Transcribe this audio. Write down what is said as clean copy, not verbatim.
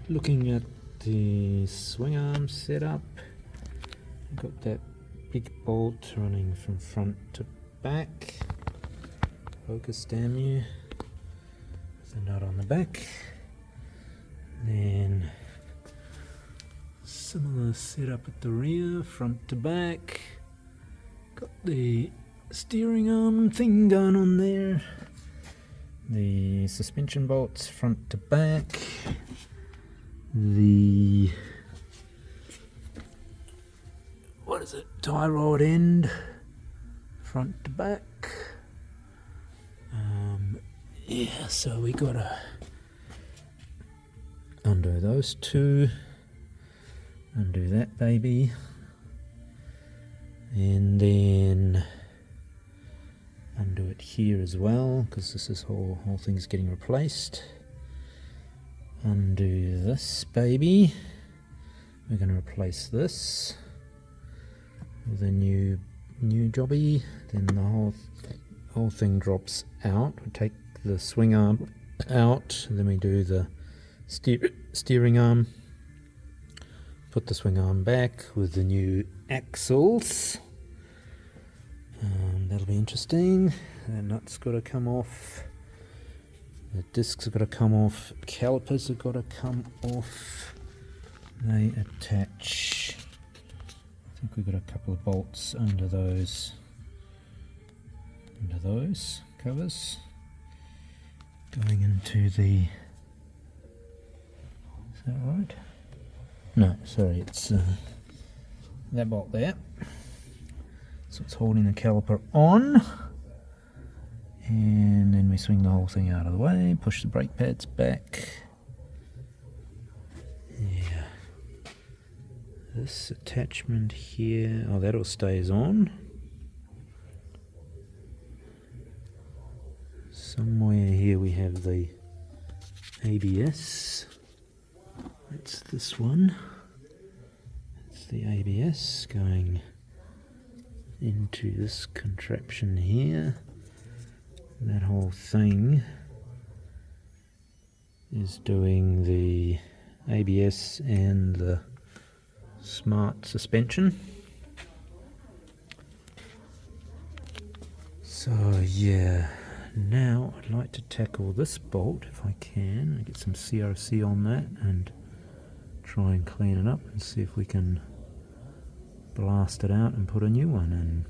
looking at the swing arm setup, I've got that big bolt running from front to back. Focus, damn you. There's a nut on the back. Then similar setup at the rear, front to back. Got the steering arm thing going on there. The suspension bolts front to back. The tie rod end front to back. Yeah, so we gotta undo those two, undo that baby, and then undo it here as well, because this whole thing's getting replaced. Undo this baby. We're going to replace this with a new jobby. Then the whole thing drops out. We take the swing arm out, and then we do the steering arm. Put the swing arm back with the new axles. That'll be interesting. The nut's got to come off. The discs have got to come off. Calipers have got to come off. They attach. I think we've got a couple of bolts under those covers. Going into the. Is that right? No, sorry, it's that bolt there. So it's holding the caliper on, and then we swing the whole thing out of the way, push the brake pads back. Yeah, this attachment here, oh, that all stays on. Somewhere here we have the ABS. It's this one. It's the ABS going into this contraption here. That whole thing is doing the ABS and the smart suspension. So yeah, now I'd like to tackle this bolt if I can. I get some CRC on that and try and clean it up and see if we can blast it out and put a new one in.